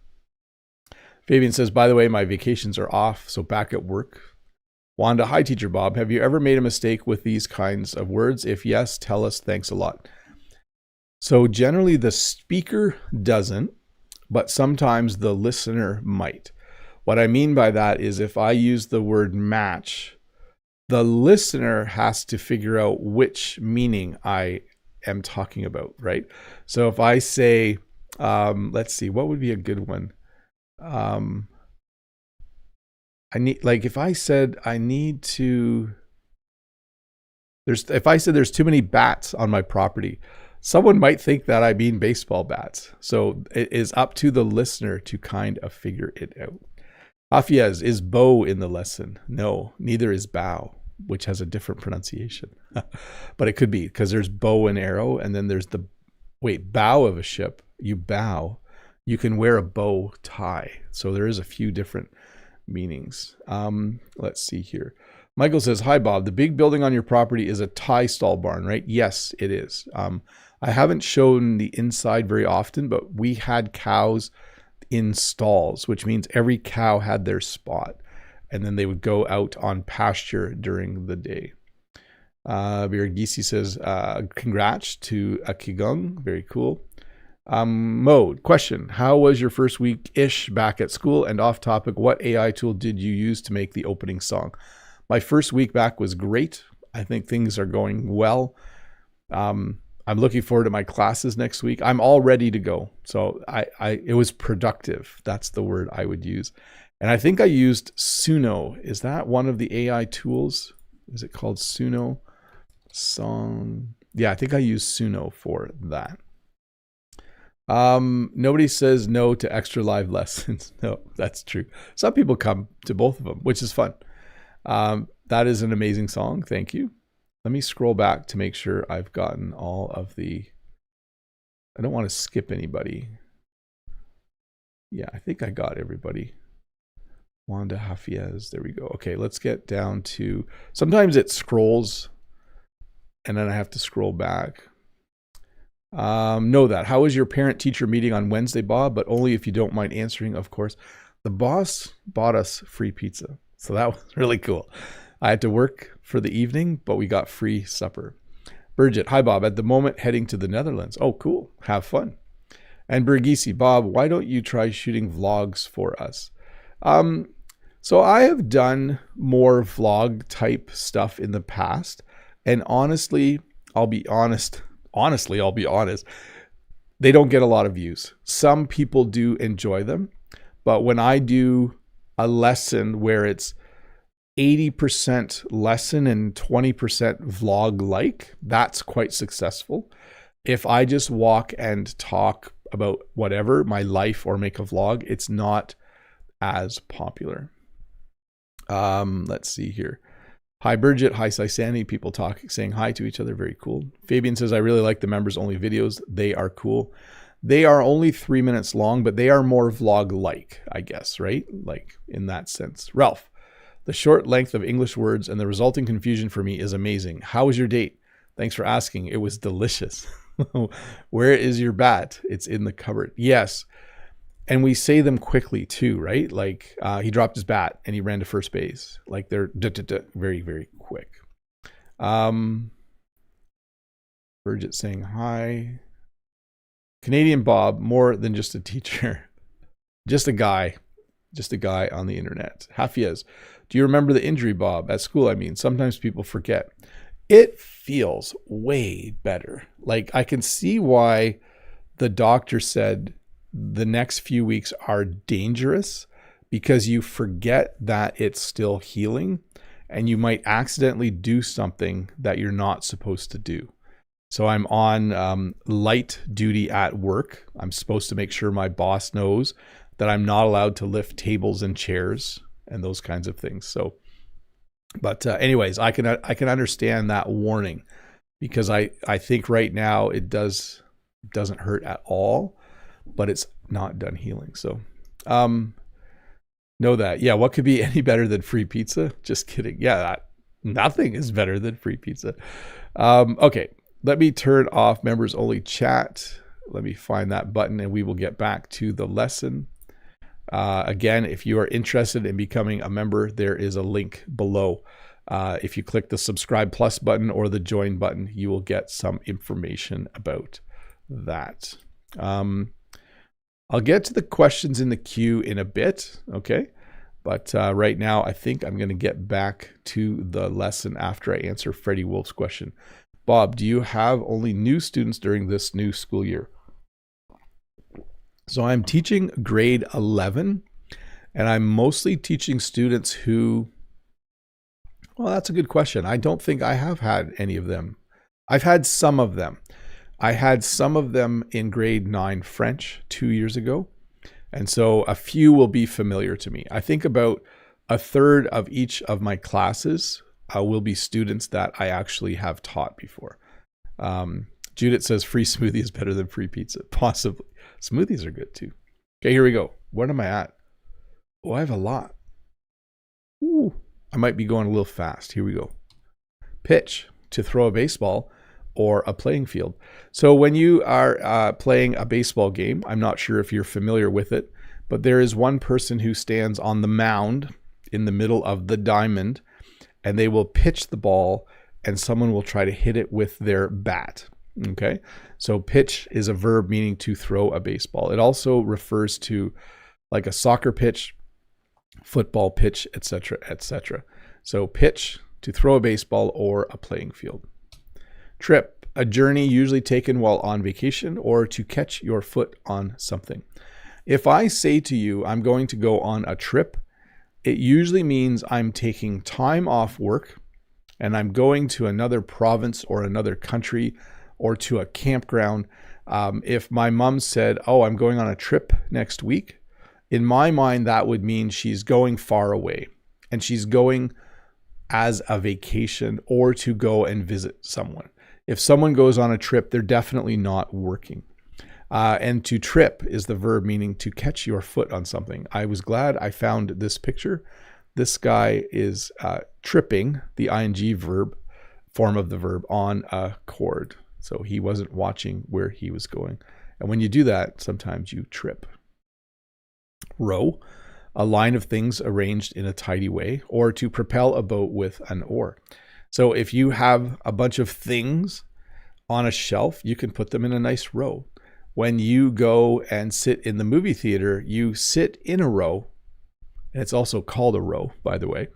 Fabian says, by the way, my vacations are off, so back at work. Wanda, hi, Teacher Bob. Have you ever made a mistake with these kinds of words? If yes, tell us. Thanks a lot. So generally the speaker doesn't, but sometimes the listener might. What I mean by that is if I use the word match, the listener has to figure out which meaning I am talking about, right? So if I say, let's see, what would be a good one? If I said I need to, if I said there's too many bats on my property, someone might think that I mean baseball bats. So it is up to the listener to kind of figure it out. Hafiez, is bow in the lesson? No, neither is bow, which has a different pronunciation. But it could be because there's bow and arrow, and then there's bow of a ship. You bow. You can wear a bow tie. So there is a few different meanings. Let's see here. Michael says, hi, Bob. The big building on your property is a tie stall barn, right? Yes, it is. I haven't shown the inside very often, but we had cows in stalls, which means every cow had their spot. And then they would go out on pasture during the day. Birgisi says, congrats to Akigung. Very cool. Mode, question. How was your first week-ish back at school? And off topic, what AI tool did you use to make the opening song? My first week back was great. I think things are going well. I'm looking forward to my classes next week. I'm all ready to go. So it was productive. That's the word I would use. And I think I used Suno. Is that one of the AI tools? Is it called Suno Song? Yeah, I think I used Suno for that. Nobody says no to extra live lessons. No, that's true. Some people come to both of them, which is fun. That is an amazing song. Thank you. Let me scroll back to make sure I've gotten all of the, I don't want to skip anybody. Yeah, I think I got everybody. Wanda Hafiez, there we go. Okay, let's get down to, sometimes it scrolls and then I have to scroll back. Know that. How was your parent-teacher meeting on Wednesday, Bob? But only if you don't mind answering, of course. The boss bought us free pizza. So that was really cool. I had to work for the evening, but we got free supper. Bridget, hi, Bob. At the moment, heading to the Netherlands. Oh, cool. Have fun. And Birgisi, Bob, why don't you try shooting vlogs for us? So I have done more vlog type stuff in the past. And honestly, I'll be honest. They don't get a lot of views. Some people do enjoy them. But when I do a lesson where it's 80% lesson and 20% vlog like, that's quite successful. If I just walk and talk about whatever, my life, or make a vlog, it's not as popular. Let's see here. Hi, Bridget. Hi, Saisani. People saying hi to each other. Very cool. Fabian says, I really like the members only videos. They are cool. They are only 3 minutes long, but they are more vlog-like, I guess, right? Like in that sense. Ralph, the short length of English words and the resulting confusion for me is amazing. How was your date? Thanks for asking. It was delicious. Where is your bat? It's in the cupboard. Yes. And we say them quickly too, right? Like he dropped his bat and he ran to first base. Like they're very, very quick. Bridget saying hi. Canadian Bob, more than just a teacher. Just a guy on the internet. Hafiez, do you remember the injury, Bob? At school, I mean. Sometimes people forget. It feels way better. Like I can see why the doctor said the next few weeks are dangerous, because you forget that it's still healing and you might accidentally do something that you're not supposed to do. So I'm on light duty at work. I'm supposed to make sure my boss knows that I'm not allowed to lift tables and chairs and those kinds of things. So, but anyways, I can understand that warning, because I think right now it doesn't hurt at all, but it's not done healing. So know that. Yeah, what could be any better than free pizza? Just kidding. Yeah, nothing is better than free pizza. Okay, let me turn off members only chat. Let me find that button and we will get back to the lesson. Again, if you are interested in becoming a member, there is a link below. If you click the subscribe plus button or the join button, you will get some information about that. I'll get to the questions in the queue in a bit, okay? But right now, I think I'm going to get back to the lesson after I answer Freddie Wolf's question. Bob, do you have only new students during this new school year? So I'm teaching grade 11, and I'm mostly teaching students who, well, that's a good question. I don't think I have had any of them. I've had some of them. I had some of them in grade 9 French 2 years ago. And so a few will be familiar to me. I think about a third of each of my classes will be students that I actually have taught before. Judith says free smoothie is better than free pizza. Possibly. Smoothies are good too. Okay, here we go. What am I at? Oh, I have a lot. Ooh, I might be going a little fast. Here we go. Pitch, to throw a baseball or a playing field. So when you are playing a baseball game, I'm not sure if you're familiar with it, but there is one person who stands on the mound in the middle of the diamond, and they will pitch the ball, and someone will try to hit it with their bat. Okay, so pitch is a verb meaning to throw a baseball. It also refers to like a soccer pitch, football pitch, etc., etc. So pitch, to throw a baseball or a playing field. Trip, a journey usually taken while on vacation or to catch your foot on something. If I say to you, I'm going to go on a trip, it usually means I'm taking time off work and I'm going to another province or another country or to a campground. If my mom said, oh, I'm going on a trip next week, in my mind, that would mean she's going far away and she's going as a vacation or to go and visit someone. If someone goes on a trip, they're definitely not working. And to trip is the verb meaning to catch your foot on something. I was glad I found this picture. This guy is tripping, the ing verb, form of the verb, on a cord. So he wasn't watching where he was going. And when you do that, sometimes you trip. Row, a line of things arranged in a tidy way, or to propel a boat with an oar. So if you have a bunch of things on a shelf, you can put them in a nice row. When you go and sit in the movie theater, you sit in a row. And it's also called a row, by the way.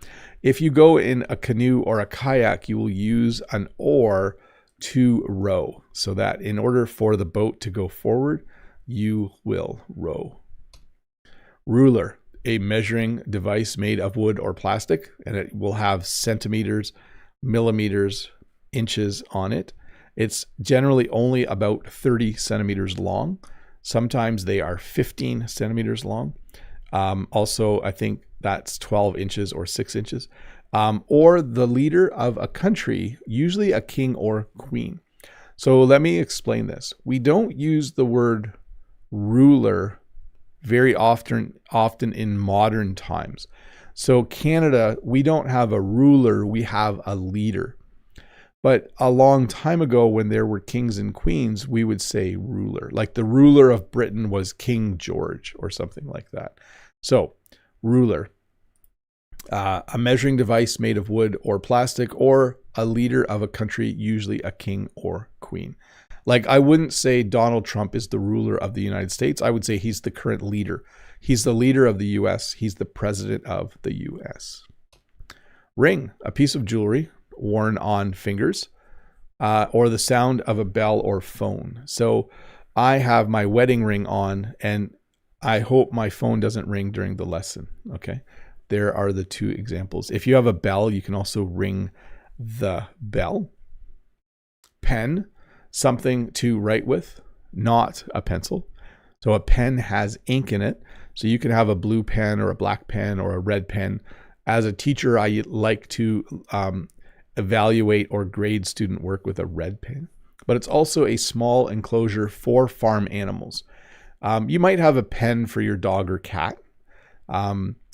If you go in a canoe or a kayak, you will use an oar to row, so that in order for the boat to go forward, you will row. Ruler, a measuring device made of wood or plastic, and it will have centimeters, millimeters, inches on it. It's generally only about 30 centimeters long. Sometimes they are 15 centimeters long. Also, I think that's 12 inches or 6 inches. Or the leader of a country, usually a king or queen. So let me explain this. We don't use the word ruler very often in modern times. So Canada, we don't have a ruler, we have a leader. But a long time ago, when there were kings and queens, we would say ruler. Like the ruler of Britain was King George or something like that. So ruler, a measuring device made of wood or plastic, or a leader of a country, usually a king or queen. Like I wouldn't say Donald Trump is the ruler of the United States. I would say he's the current leader. He's the leader of the US. He's the president of the US. Ring, a piece of jewelry worn on fingers, or the sound of a bell or phone. So I have my wedding ring on, and I hope my phone doesn't ring during the lesson. Okay. There are the two examples. If you have a bell, you can also ring the bell. Pen, something to write with, not a pencil. So a pen has ink in it. So you can have a blue pen or a black pen or a red pen. As a teacher, I like to evaluate or grade student work with a red pen. But it's also a small enclosure for farm animals. You might have a pen for your dog or cat.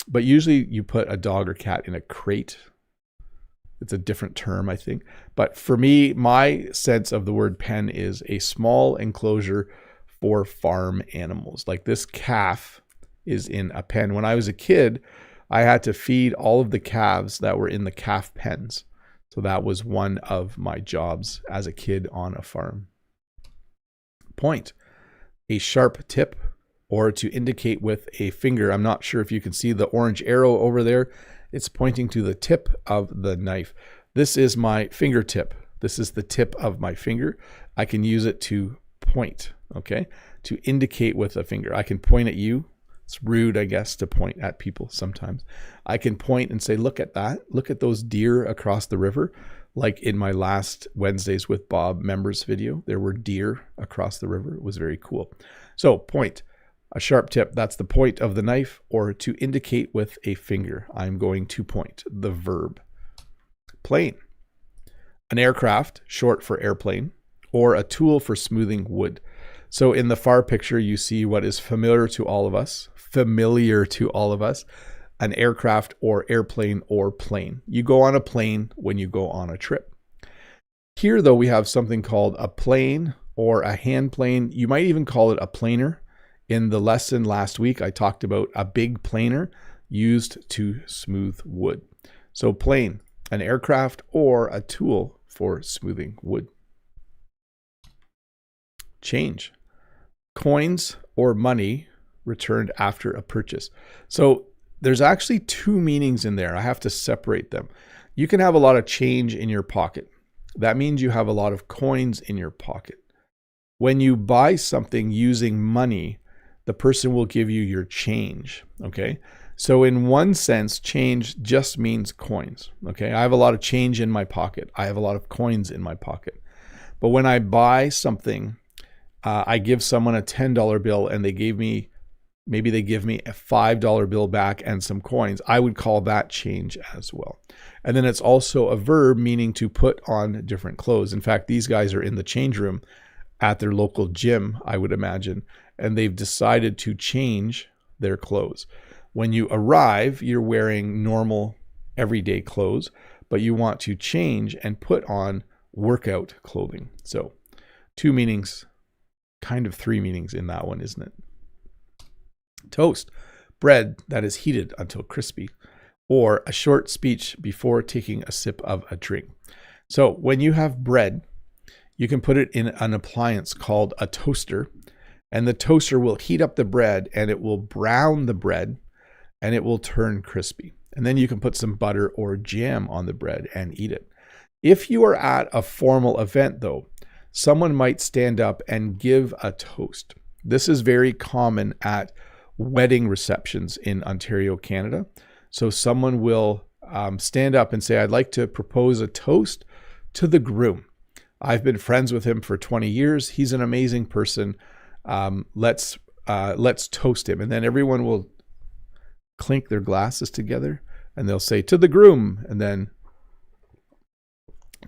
But usually you put a dog or cat in a crate. It's a different term, I think. But for me, my sense of the word pen is a small enclosure for farm animals. Like this calf is in a pen. When I was a kid, I had to feed all of the calves that were in the calf pens. So that was one of my jobs as a kid on a farm. Point, a sharp tip, or to indicate with a finger. I'm not sure if you can see the orange arrow over there. It's pointing to the tip of the knife. This is my fingertip. This is the tip of my finger. I can use it to point, okay? To indicate with a finger. I can point at you. It's rude, I guess, to point at people sometimes. I can point and say, look at that. Look at those deer across the river. Like in my last Wednesdays with Bob members video, there were deer across the river. It was very cool. So point. A sharp tip, that's the point of the knife, or to indicate with a finger. I'm going to point, the verb. Plane, an aircraft, short for airplane, or a tool for smoothing wood. So in the far picture, you see what is familiar to all of us, an aircraft or airplane or plane. You go on a plane when you go on a trip. Here, though, we have something called a plane or a hand plane. You might even call it a planer. In the lesson last week, I talked about a big planer used to smooth wood. So plane, an aircraft or a tool for smoothing wood. Change, coins or money returned after a purchase. So there's actually two meanings in there. I have to separate them. You can have a lot of change in your pocket. That means you have a lot of coins in your pocket. When you buy something using money, the person will give you your change, okay? So in one sense, change just means coins, okay? I have a lot of change in my pocket. I have a lot of coins in my pocket. But when I buy something, I give someone a $10 bill and maybe they give me a $5 bill back and some coins. I would call that change as well. And then it's also a verb meaning to put on different clothes. In fact, these guys are in the change room at their local gym, I would imagine, and they've decided to change their clothes. When you arrive, you're wearing normal everyday clothes, but you want to change and put on workout clothing. So two meanings, kind of three meanings in that one, isn't it? Toast, bread that is heated until crispy, or a short speech before taking a sip of a drink. So when you have bread, you can put it in an appliance called a toaster, and the toaster will heat up the bread and it will brown the bread and it will turn crispy. And then you can put some butter or jam on the bread and eat it. If you are at a formal event though, someone might stand up and give a toast. This is very common at wedding receptions in Ontario, Canada. So someone will stand up and say, I'd like to propose a toast to the groom. I've been friends with him for 20 years. He's an amazing person. Let's toast him. And then everyone will clink their glasses together and they'll say, to the groom, and then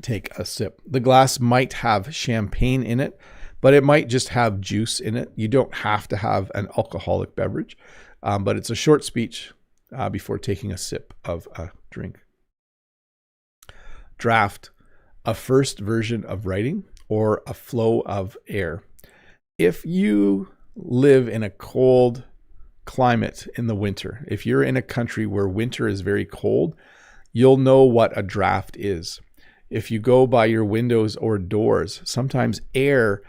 take a sip. The glass might have champagne in it, but it might just have juice in it. You don't have to have an alcoholic beverage, but it's a short speech before taking a sip of a drink. Draft, a first version of writing or a flow of air. If you live in a cold climate in the winter, if you're in a country where winter is very cold, you'll know what a draft is. If you go by your windows or doors, sometimes air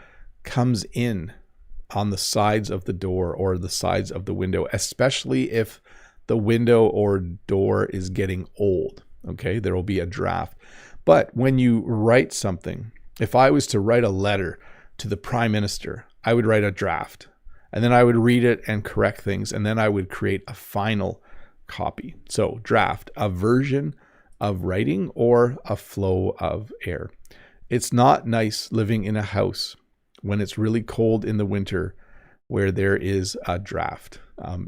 comes in on the sides of the door or the sides of the window, especially if the window or door is getting old. Okay, there will be a draft. But when you write something, if I was to write a letter to the Prime Minister, I would write a draft, and then I would read it and correct things, and then I would create a final copy. So draft, a version of writing or a flow of air. It's not nice living in a house when it's really cold in the winter where there is a draft.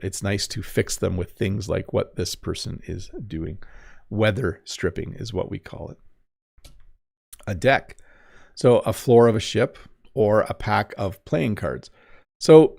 It's nice to fix them with things like what this person is doing. Weather stripping is what we call it. A deck, so a floor of a ship or a pack of playing cards. So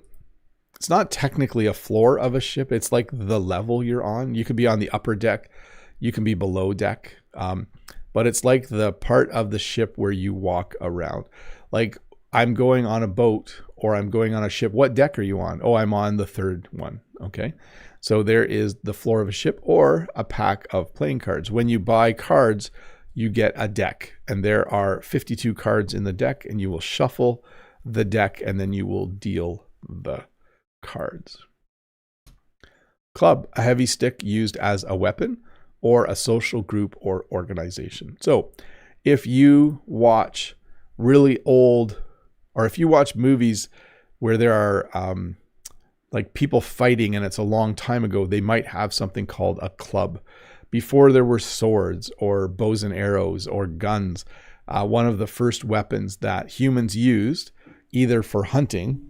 it's not technically a floor of a ship. It's like the level you're on. You could be on the upper deck. You can be below deck. But it's like the part of the ship where you walk around. Like I'm going on a boat or I'm going on a ship. What deck are you on? Oh, I'm on the third one. Okay. So there is the floor of a ship or a pack of playing cards. When you buy cards, you get a deck, and there are 52 cards in the deck, and you will shuffle the deck and then you will deal the cards. Club, a heavy stick used as a weapon or a social group or organization. So if you watch really old, or if you watch movies where there are like people fighting and it's a long time ago, they might have something called a club. Before there were swords or bows and arrows or guns, one of the first weapons that humans used, either for hunting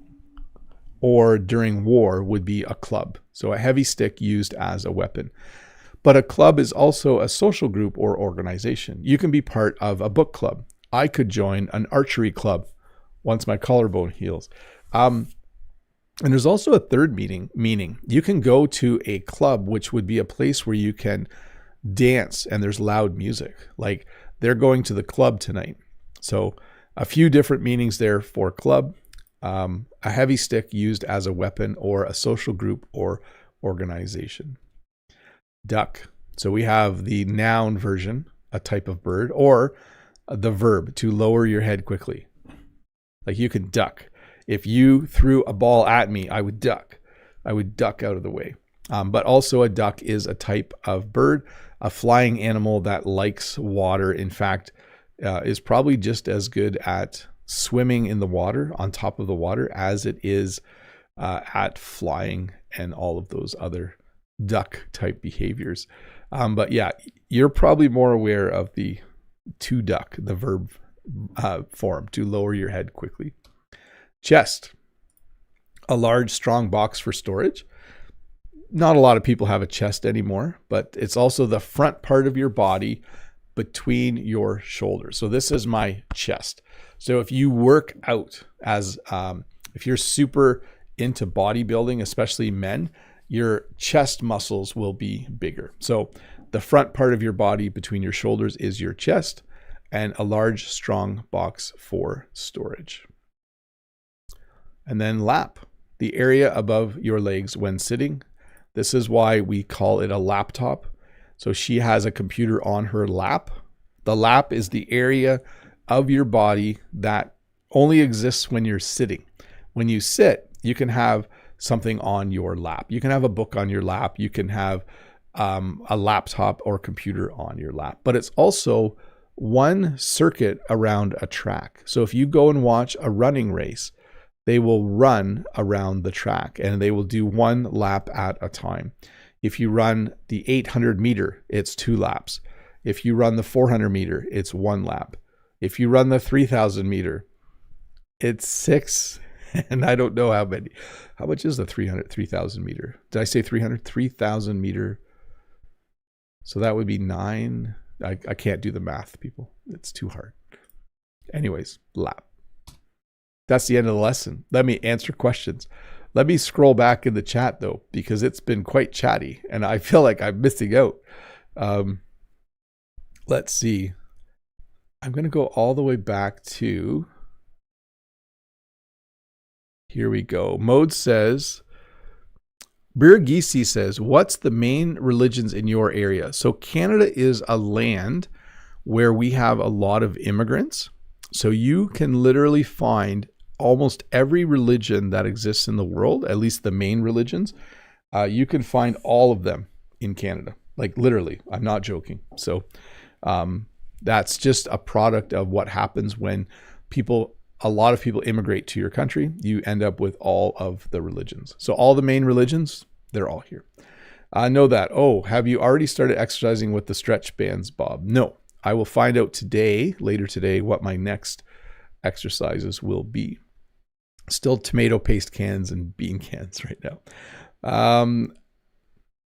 or during war, would be a club. So a heavy stick used as a weapon. But a club is also a social group or organization. You can be part of a book club. I could join an archery club once my collarbone heals. And there's also a third meaning. You can go to a club, which would be a place where you can dance and there's loud music. Like they're going to the club tonight. So a few different meanings there for club. A heavy stick used as a weapon or a social group or organization. Duck. So we have the noun version, a type of bird, or the verb, to lower your head quickly. Like you can duck. If you threw a ball at me, I would duck. I would duck out of the way. But also a duck is a type of bird, a flying animal that likes water. In fact, is probably just as good at swimming in the water, on top of the water, as it is at flying and all of those other duck type behaviors. But yeah, you're probably more aware of the to duck, the verb form, to lower your head quickly. Chest, a large, strong box for storage. Not a lot of people have a chest anymore, but it's also the front part of your body between your shoulders. So this is my chest. So if you work out as, if you're super into bodybuilding, especially men, your chest muscles will be bigger. So the front part of your body between your shoulders is your chest, and a large, strong box for storage. And then lap, the area above your legs when sitting. This is why we call it a laptop. So she has a computer on her lap. The lap is the area of your body that only exists when you're sitting. When you sit, you can have something on your lap. You can have a book on your lap. You can have a laptop or computer on your lap. But it's also one circuit around a track. So if you go and watch a running race, they will run around the track and they will do one lap at a time. If you run the 800 meter, it's 2 laps. If you run the 400 meter, it's 1 lap. If you run the 3000 meter, it's 6. And I don't know how many. How much is the 3000 meter? Did I say 300? 3000 meter. So that would be 9. I can't do the math, people. It's too hard. Anyways, lap. That's the end of the lesson. Let me answer questions. Let me scroll back in the chat though, because it's been quite chatty and I feel like I'm missing out. Let's see. I'm going to go all the way back to, here we go. Mode says, Birgisi says, what's the main religions in your area? So Canada is a land where we have a lot of immigrants. So you can literally find almost every religion that exists in the world, at least the main religions. You can find all of them in Canada, like literally. I'm not joking. So that's just a product of what happens when a lot of people immigrate to your country. You end up with all of the religions. So all the main religions, they're all here. I know that. Oh, have you already started exercising with the stretch bands, Bob? No, I will find out later today, what my next exercises will be. Still tomato paste cans and bean cans right now.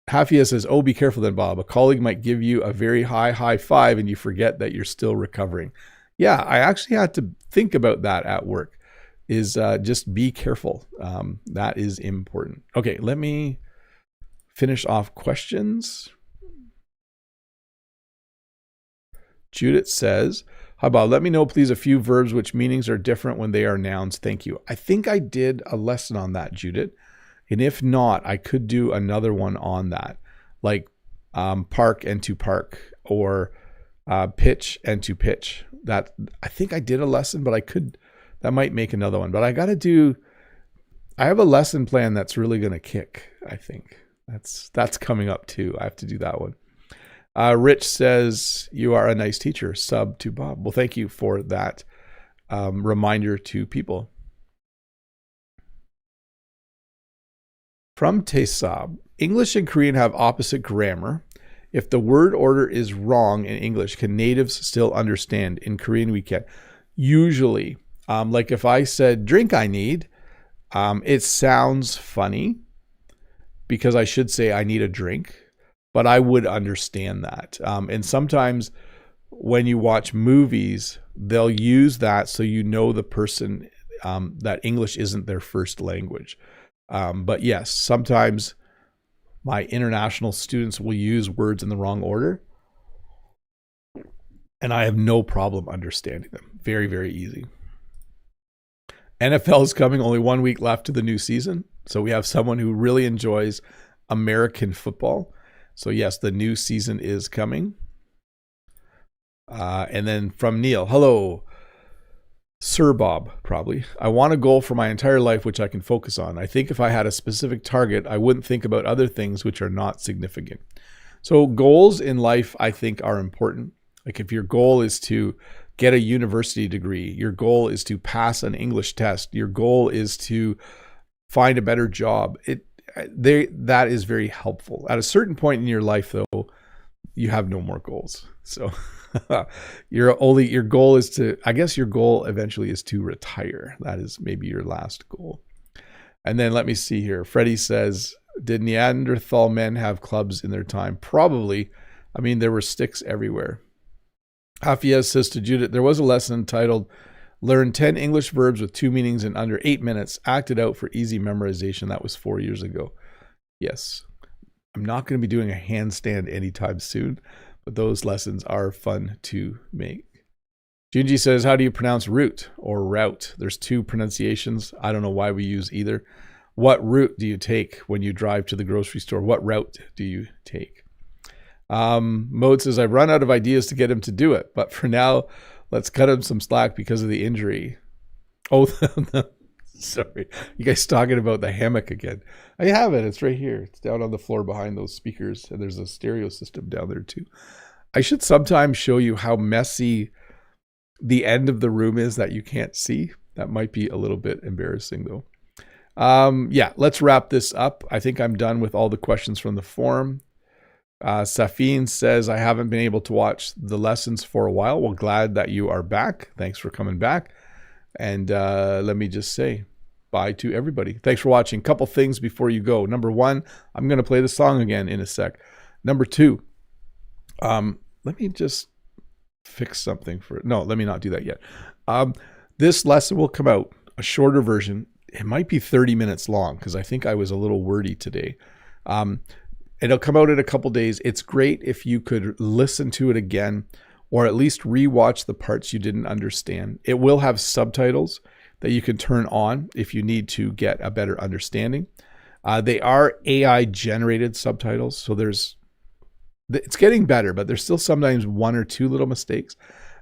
Hafia says, oh, be careful then, Bob. A colleague might give you a very high five and you forget that you're still recovering. Yeah, I actually had to think about that at work, is just be careful. That is important. Okay, let me finish off questions. Judith says, hi, Bob. Let me know, please, a few verbs which meanings are different when they are nouns. Thank you. I think I did a lesson on that, Judith. And if not, I could do another one on that, like park and to park, or pitch and to pitch. That I think I did a lesson, but that might make another one. But I have a lesson plan that's really going to kick, I think. That's coming up too. I have to do that one. Rich says, you are a nice teacher, sub to Bob. Well, thank you for that reminder to people. From Tesab, English and Korean have opposite grammar. If the word order is wrong in English, can natives still understand? In Korean, we can. Usually, like if I said drink I need, it sounds funny because I should say I need a drink, but I would understand that. And sometimes when you watch movies, they'll use that so you know the person, that English isn't their first language. But yes, sometimes my international students will use words in the wrong order, and I have no problem understanding them. Very, very easy. NFL is coming, only 1 week left to the new season. So we have someone who really enjoys American football. So yes, the new season is coming. And then from Neil, hello, Sir Bob, probably. I want a goal for my entire life, which I can focus on. I think if I had a specific target, I wouldn't think about other things which are not significant. So goals in life, I think, are important. Like if your goal is to get a university degree, your goal is to pass an English test, your goal is to find a better job, that is very helpful. At a certain point in your life, though, you have no more goals. So your goal is to, I guess your goal eventually is to retire. That is maybe your last goal. And then let me see here. Freddie says, did Neanderthal men have clubs in their time? Probably. I mean, there were sticks everywhere. Hafiez says to Judith, there was a lesson entitled Learn 10 English Verbs with 2 meanings in under 8 minutes, acted out for easy memorization. That was 4 years ago. Yes. I'm not going to be doing a handstand anytime soon, but those lessons are fun to make. Junji says, how do you pronounce route or route? There's 2 pronunciations. I don't know why we use either. What route do you take when you drive to the grocery store? What route do you take? Mode says, I've run out of ideas to get him to do it, but for now, let's cut him some slack because of the injury. Oh, sorry. You guys talking about the hammock again. I have it. It's right here. It's down on the floor behind those speakers, and there's a stereo system down there too. I should sometimes show you how messy the end of the room is that you can't see. That might be a little bit embarrassing though. Yeah, let's wrap this up. I think I'm done with all the questions from the forum. Safine says, I haven't been able to watch the lessons for a while. Well, glad that you are back. Thanks for coming back. And let me just say bye to everybody. Thanks for watching. Couple things before you go. Number 1, I'm going to play the song again in a sec. Number 2, let me just fix something for it. No, let me not do that yet. This lesson will come out, a shorter version. It might be 30 minutes long because I think I was a little wordy today. It'll come out in a couple days. It's great if you could listen to it again or at least rewatch the parts you didn't understand. It will have subtitles that you can turn on if you need to get a better understanding. They are AI generated subtitles, so it's getting better, but there's still sometimes 1 or 2 little mistakes.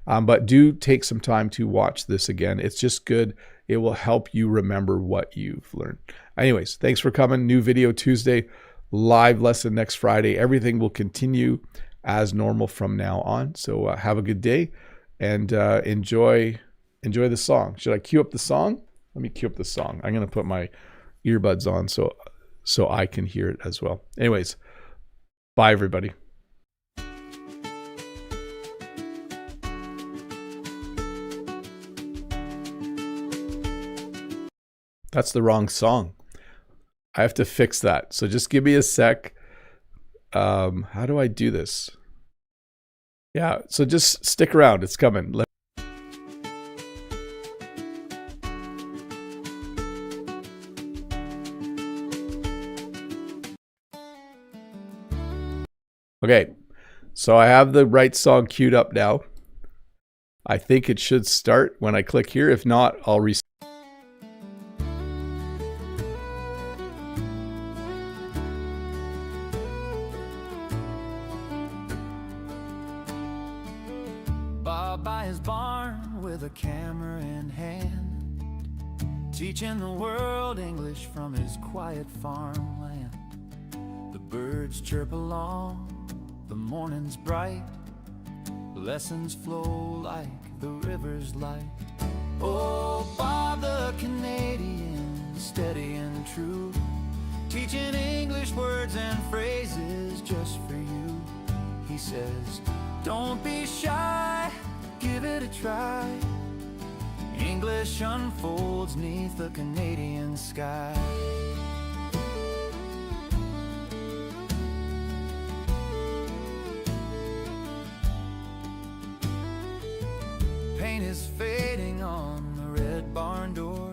But do take some time to watch this again. It's just good. It will help you remember what you've learned. Anyways, thanks for coming. New video Tuesday. Live lesson next Friday. Everything will continue as normal from now on. So have a good day and enjoy the song. Should I cue up the song? Let me cue up the song. I'm going to put my earbuds on so I can hear it as well. Anyways, bye everybody. That's the wrong song. I have to fix that. So just give me a sec. How do I do this? Yeah, so just stick around. It's coming. Okay, so I have the right song queued up now. I think it should start when I click here. If not, I'll reset. Bob by his barn with a camera in hand, teaching the world English from his quiet farmland. The birds chirp along, the morning's bright, lessons flow like the river's light. Oh, Bob the Canadian, steady and true, teaching English words and phrases just for you. He says, don't be shy, give it a try. English unfolds neath the Canadian sky. Paint is fading on the red barn door.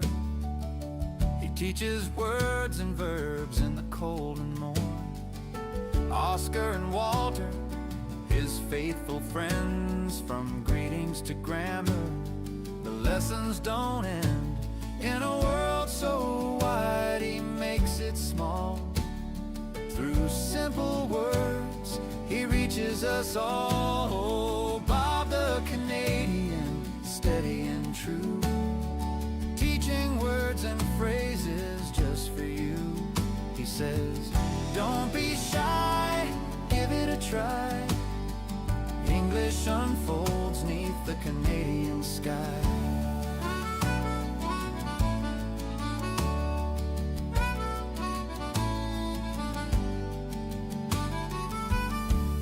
He teaches words and verbs in the cold and morn. Oscar and Walter, his faithful friends, from greetings to grammar, the lessons don't end. In a world so wide, he makes it small. Through simple words, he reaches us all. Oh, Bob the Canadian, steady and true, teaching words and phrases just for you. He says, don't be shy, give it a try. English unfolds neath the Canadian sky.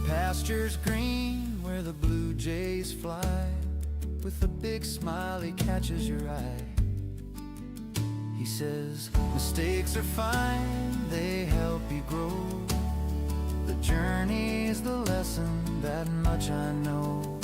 Pastures green where the blue jays fly, with a big smile he catches your eye. He says, mistakes are fine, they help you grow. The journey's the lesson, that much I know.